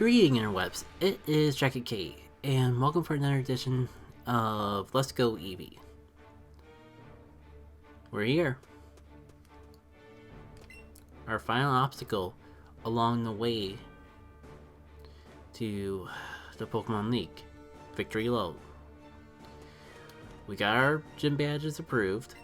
Greeting interwebs, it is Jacket K, and welcome for another edition of Let's Go Eevee. We're here. Our final obstacle along the way to the Pokémon League. Victory Load. We got our gym badges approved.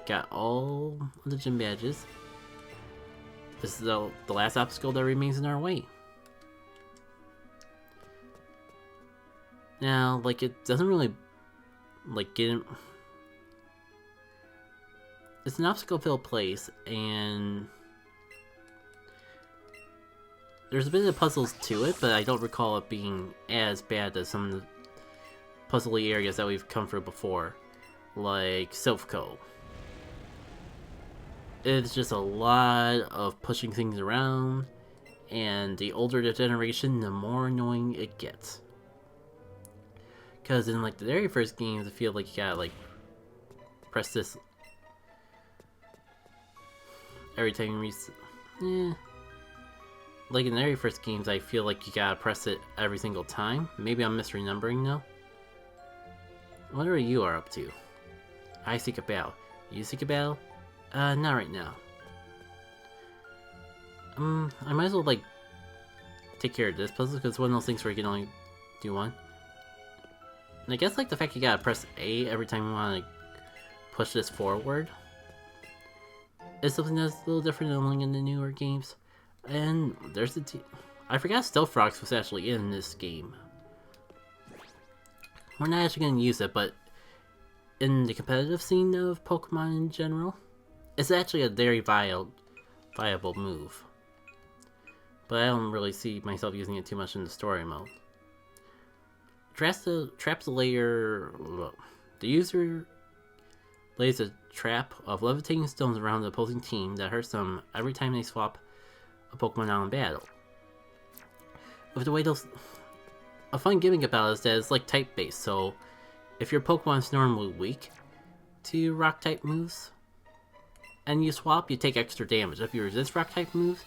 Got all of the gym badges. This is the last obstacle that remains in our way. Now, it doesn't really, get in... It's an obstacle-filled place, and there's a bit of puzzles to it, but I don't recall it being as bad as some of the puzzly areas that we've come through before, like Silphco. It's just a lot of pushing things around, and the older the generation, the more annoying it gets. Because in the very first games, I feel like you gotta press this every time you reset. In the very first games, I feel like you gotta press it every single time. Maybe I'm misremembering now. I wonder what you are up to. I seek a battle. You seek a battle? Not right now. I might as well take care of this puzzle because it's one of those things where you can only do one. And I guess the fact you gotta press A every time you want to push this forward is something that's a little different than in the newer games. And there's the I forgot Stealth Rocks was actually in this game. We're not actually going to use it, but in the competitive scene of Pokemon in general, it's actually a very viable move. But I don't really see myself using it too much in the story mode. Traps the layer. The user lays a trap of levitating stones around the opposing team that hurts them every time they swap a Pokemon out in battle. With the way a fun gimmick about it is that it's type based, so if your Pokemon's normally weak to rock type moves and you swap, you take extra damage. If you resist rock type moves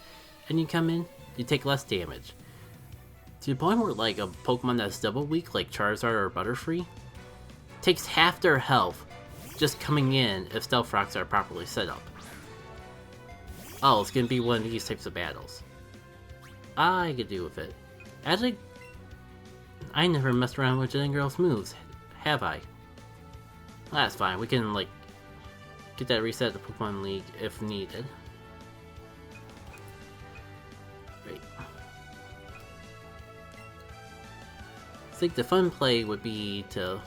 and you come in, you take less damage. To the point where a Pokemon that's double weak, like Charizard or Butterfree, takes half their health just coming in if Stealth Rocks are properly set up. Oh, it's gonna be one of these types of battles. I could do with it. Actually, I never messed around with Jen Girl's moves, have I? That's fine, we can get that reset at the Pokemon League if needed. Great. I think the fun play would be to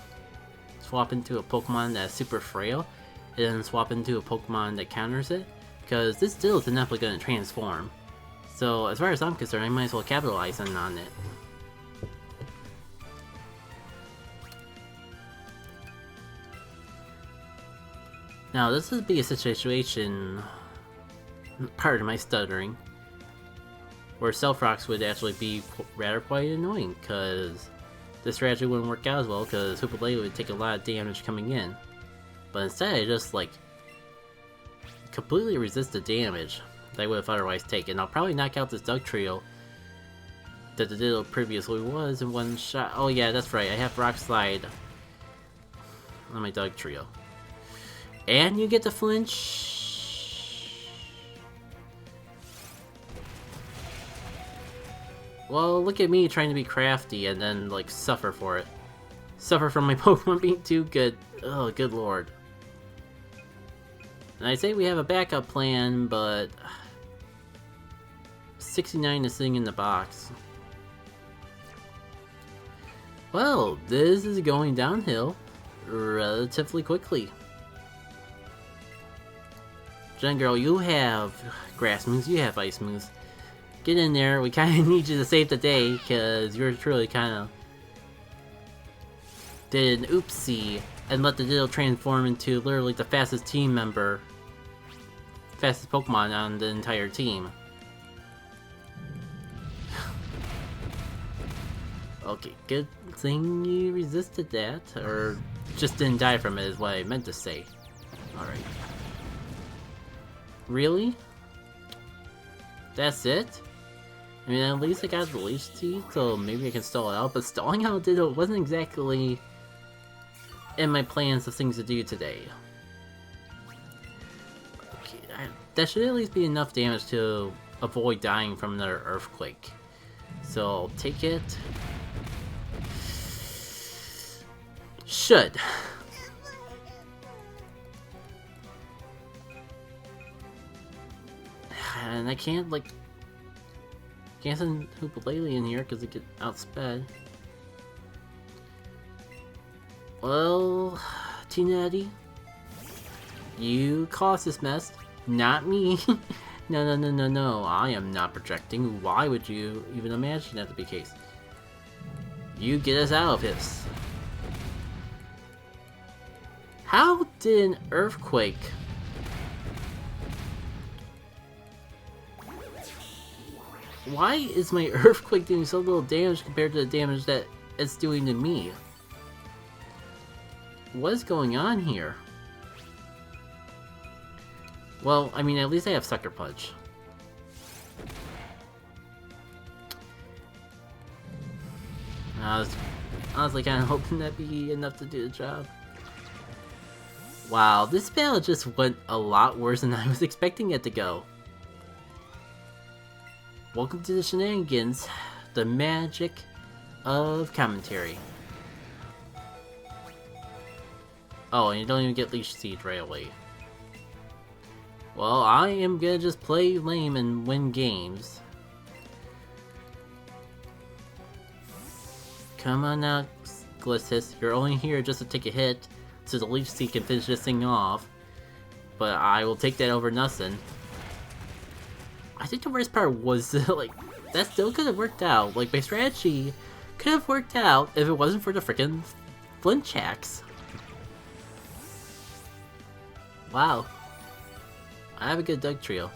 swap into a Pokemon that's super frail, and then swap into a Pokemon that counters it, because this still is inevitably going to transform. So as far as I'm concerned, I might as well capitalize on it. Now this would be a situation, pardon my stuttering, where Stealth Rocks would actually be rather quite annoying, because this strategy wouldn't work out as well, because Hoopa would take a lot of damage coming in. But instead, I just completely resist the damage that I would have otherwise taken. I'll probably knock out this Doug Trio that the Diddle previously was in one shot. Oh yeah, that's right, I have Rock Slide on my Doug Trio. And you get the flinch. Well, look at me trying to be crafty and then suffer for it. Suffer from my Pokemon being too good. Oh, good lord. And I say we have a backup plan, but 69 is sitting in the box. Well, this is going downhill relatively quickly. Jen Girl, you have grass moves, you have ice moves. Get in there, we kind of need you to save the day, because you're truly kind of did an oopsie and let the Diddle transform into literally the fastest team member, fastest Pokemon on the entire team. Okay, good thing you resisted that, or just didn't die from it is what I meant to say. Alright. Really? That's it? I mean, at least I got the leech seed, so maybe I can stall it out, but stalling out Ditto wasn't exactly in my plans of things to do today. Okay, that should at least be enough damage to avoid dying from another earthquake. So I'll take it. Should. And I can't, like... Can't send Hoopa in here because it gets outsped. Well... Tina Eddie? You caused this mess, not me. No. I am not projecting. Why would you even imagine that to be the case? You get us out of this. How did an earthquake... Why is my earthquake doing so little damage compared to the damage that it's doing to me? What is going on here? Well, I mean, at least I have Sucker Punch. I was honestly kind of hoping that'd be enough to do the job. Wow, this battle just went a lot worse than I was expecting it to go. Welcome to the shenanigans, the magic of commentary. Oh, and you don't even get Leech Seed right away. Well, I am gonna just play lame and win games. Come on now, Glistis, you're only here just to take a hit, so the Leech Seed can finish this thing off. But I will take that over nothing. I think the worst part was, like, that still could have worked out. Like, my strategy could have worked out if it wasn't for the frickin' Flinchhacks. Wow. I have a good Doug trio.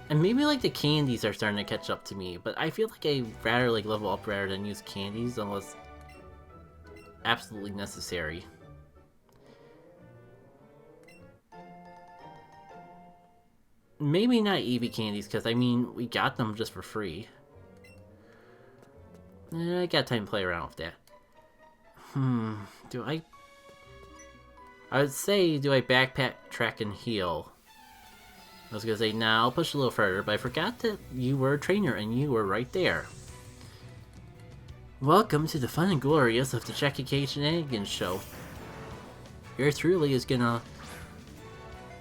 And maybe, like, the candies are starting to catch up to me, but I feel like I'd rather, like, level up rather than use candies unless absolutely necessary. Maybe not Eevee candies, because, I mean, we got them just for free. I got time to play around with that. Do I... I would say, do I backpack, track, and heal? I was gonna say, nah, I'll push a little further, but I forgot that you were a trainer, and you were right there. Welcome to the fun and glorious of the Jackie K Shenanigans show. Yours truly is gonna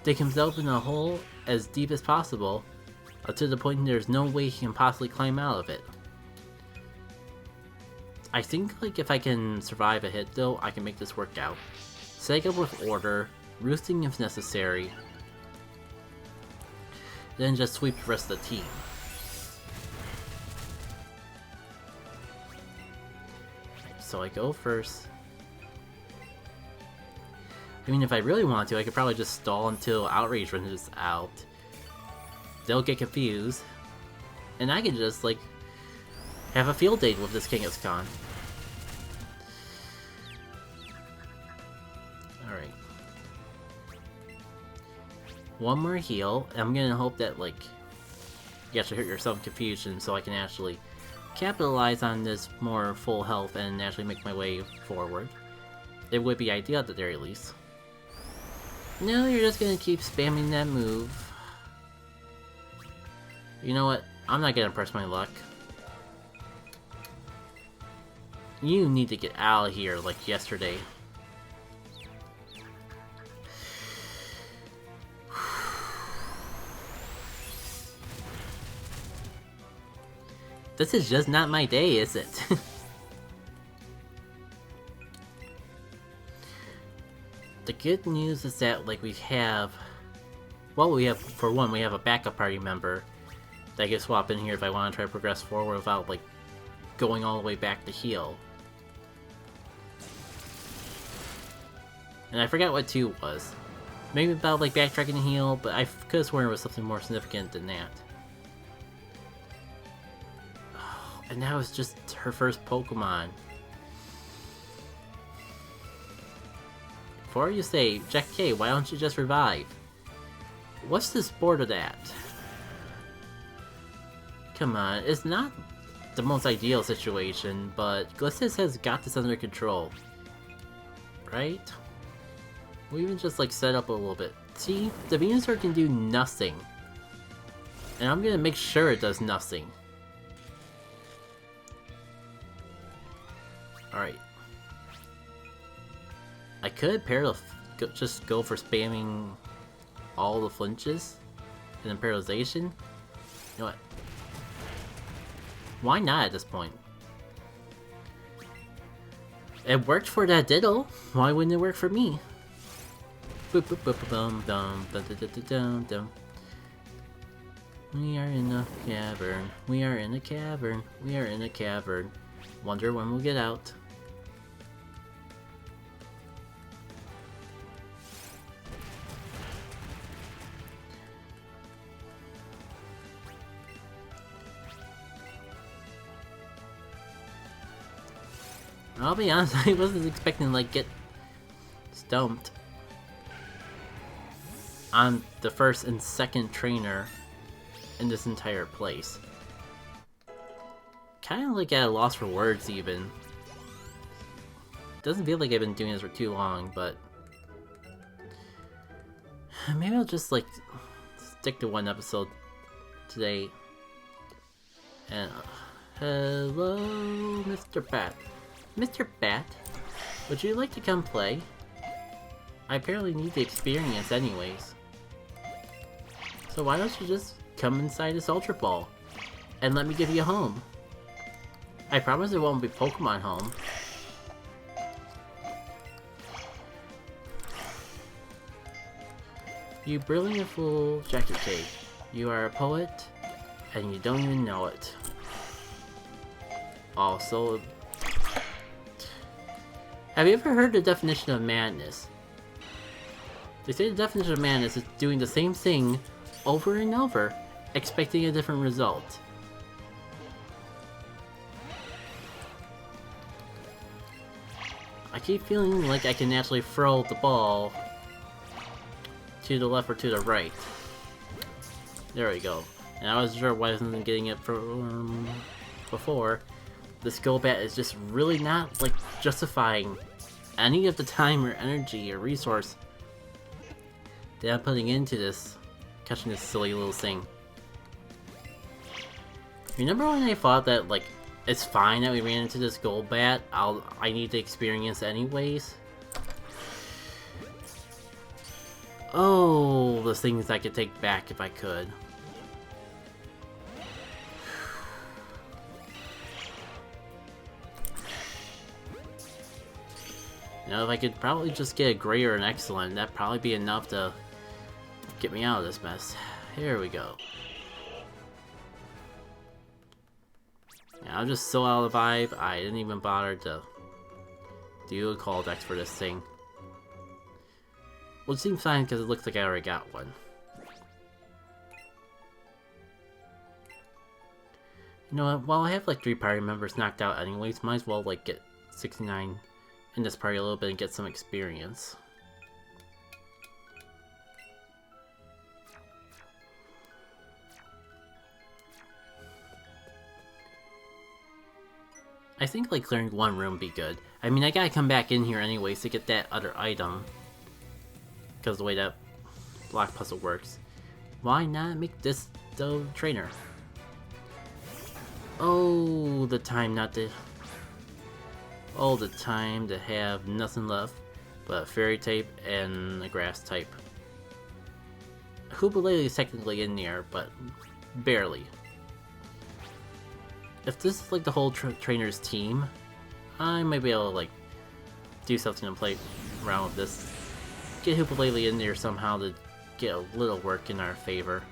dig himself in a hole as deep as possible, to the point there's no way he can possibly climb out of it. I think, like, if I can survive a hit, though, I can make this work out. Setting up with order, roosting if necessary, then just sweep the rest of the team. So I go first. I mean, if I really want to, I could probably just stall until Outrage runs out. They'll get confused, and I can just, like, have a field day with this Kangaskhan. Alright. One more heal. I'm gonna hope that, like, you actually hurt yourself in confusion so I can actually capitalize on this more full health and actually make my way forward. It would be ideal at the very least. No, you're just gonna keep spamming that move. You know what? I'm not gonna press my luck. You need to get out of here like yesterday. This is just not my day, is it? The good news is that, like, we have... Well, for one, we have a backup party member that I can swap in here if I want to try to progress forward without, like, going all the way back to heal. And I forgot what 2 was. Maybe about, like, backtracking to heal, but I could have sworn it was something more significant than that. Oh, and that was just her first Pokemon. Before you say, Jack K, why don't you just revive? What's the sport of that? Come on, it's not the most ideal situation, but Glistis has got this under control. Right? We even just like set up a little bit. See, the Venusaur can do nothing. And I'm gonna make sure it does nothing. Alright. I could just go for spamming all the flinches and then paralyzation. You know what? Why not at this point? It worked for that Diddle. Why wouldn't it work for me? Boop boop boop boop dum dum dum dum dum dum dum. We are in a cavern. We are in a cavern. We are in a cavern. Wonder when we'll get out. I'll be honest, I wasn't expecting to like get stumped on the first and second trainer in this entire place. Kind of like at a loss for words even. Doesn't feel like I've been doing this for too long, but maybe I'll just like stick to one episode today. And hello, Mr. Bat. Mr. Bat, would you like to come play? I apparently need the experience anyways. So why don't you just come inside this Ultra Ball and let me give you a home? I promise it won't be Pokemon home. You brilliant fool, Jacket Cake. You are a poet, and you don't even know it. Also, have you ever heard the definition of madness? They say the definition of madness is doing the same thing over and over, expecting a different result. I keep feeling like I can actually throw the ball to the left or to the right. There we go. And I wasn't sure why I wasn't getting it from before. This Golbat is just really not like justifying any of the time or energy or resource that I'm putting into this, catching this silly little thing. Remember when I thought that like it's fine that we ran into this Golbat? I need the experience anyways. Oh, the things I could take back if I could. You know, if I could probably just get a Great or an Excellent, that'd probably be enough to get me out of this mess. Here we go. Yeah, I'm just so out of the vibe, I didn't even bother to do a call deck for this thing. Well, it seems fine because it looks like I already got one. You know what, while I have like 3 party members knocked out anyways, might as well like get 69 in this party a little bit and get some experience. I think like clearing one room would be good. I mean, I gotta come back in here anyways to get that other item, because the way that block puzzle works. Why not make this the trainer? Oh, the time not to... all the time to have nothing left but a fairy type and a grass type. Hoobalele is technically in there, but barely. If this is like the whole trainer's team, I might be able to like do something and play around with this. Get Hoobalele in there somehow to get a little work in our favor.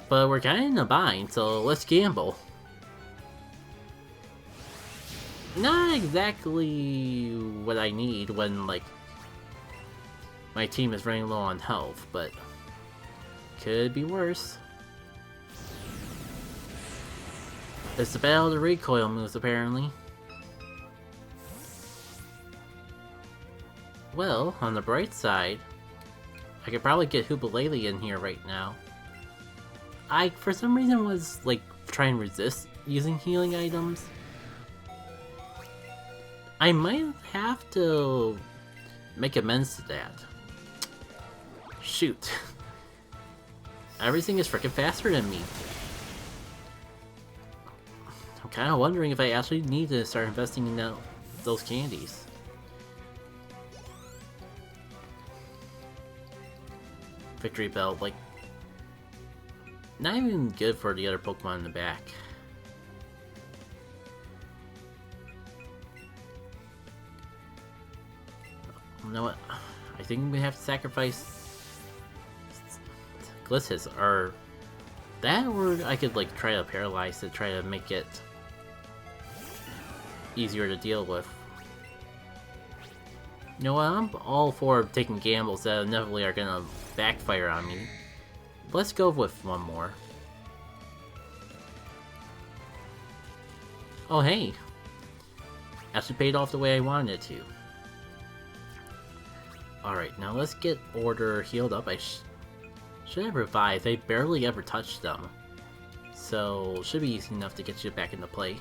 But we're kinda in a bind, so let's gamble. Not exactly what I need when, like, my team is running low on health, but could be worse. It's the battle of the recoil moves, apparently. Well, on the bright side, I could probably get Hoobalele in here right now. I, for some reason, was like trying to resist using healing items. I might have to make amends to that. Shoot. Everything is freaking faster than me. I'm kind of wondering if I actually need to start investing in those candies. Victory Bell, like, not even good for the other Pokemon in the back. You know what? I think we have to sacrifice Glitches, or that, or I could like try to paralyze it, try to make it easier to deal with. You know what? I'm all for taking gambles that inevitably are gonna backfire on me. Let's go with one more. Oh hey! Actually paid off the way I wanted it to. Alright, now let's get Order healed up. I should have revived. They barely ever touched them. So, should be easy enough to get you back into play.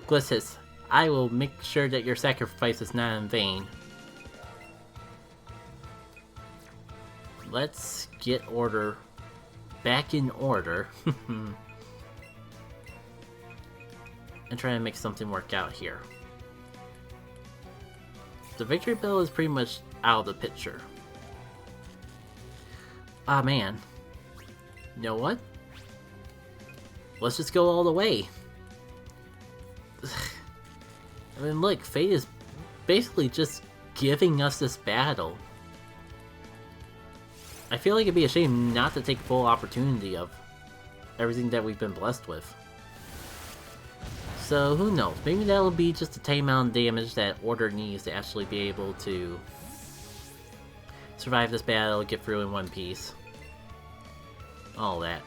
Glissus, I will make sure that your sacrifice is not in vain. Let's get Order back in order. And try to make something work out here. The Victory Bell is pretty much out of the picture. Ah man. You know what? Let's just go all the way. I mean look, Fate is basically just giving us this battle. I feel like it'd be a shame not to take full opportunity of everything that we've been blessed with. So who knows, maybe that'll be just a tame amount of damage that Order needs to actually be able to survive this battle, get through in one piece. All that.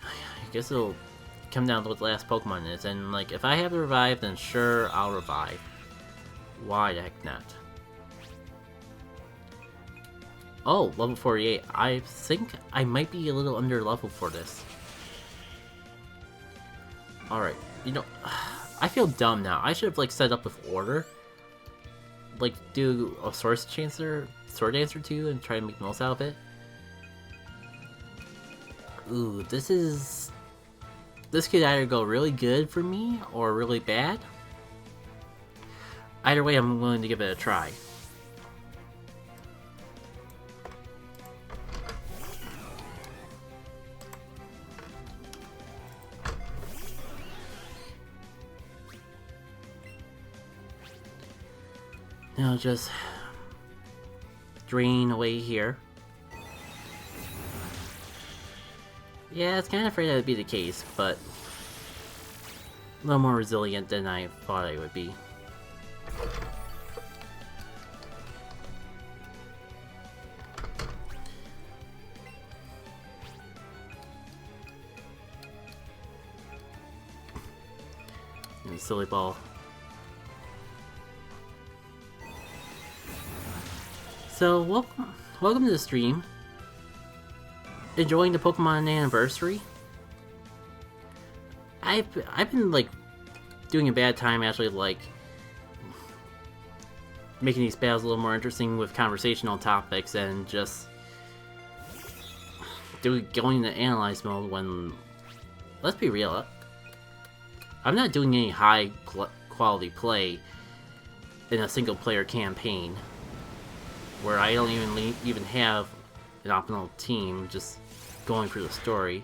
I guess it'll come down to what the last Pokemon is, and like, if I have to revive, then sure, I'll revive. Why the heck not? Oh, level 48. I think I might be a little under level for this. Alright, you know, I feel dumb now. I should have like set up with Order. Like, do a Sword Dancer 2 and try to make the most out of it. Ooh, this could either go really good for me or really bad. Either way, I'm willing to give it a try. Now just drain away here. Yeah, it's kind of afraid that would be the case, but a little more resilient than I thought I would be. And silly ball. So, welcome to the stream. Enjoying the Pokemon anniversary? I've been like doing a bad time actually, like making these battles a little more interesting with conversational topics and just going into analyze mode when, let's be real, I'm not doing any high quality play in a single player campaign where I don't even have an optimal team, just going through the story.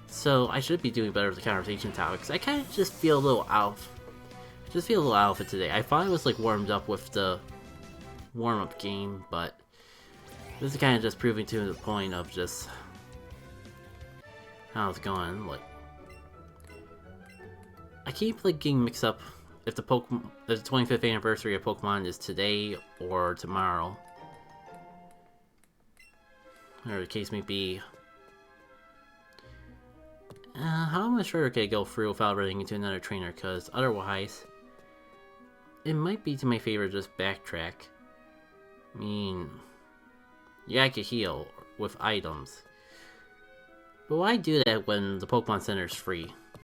So I should be doing better with the conversation topics. I kind of just feel a little out of it today. I thought I was like warmed up with the warm-up game, but this is kind of just proving to the point of just how it's going. Like, I keep like getting mixed up if the 25th anniversary of Pokemon is today or tomorrow. Or the case may be. How much further can I go through without running into another trainer? Because otherwise, it might be to my favor to just backtrack. I mean, yeah, I could heal with items. But why do that when the Pokemon Center is free?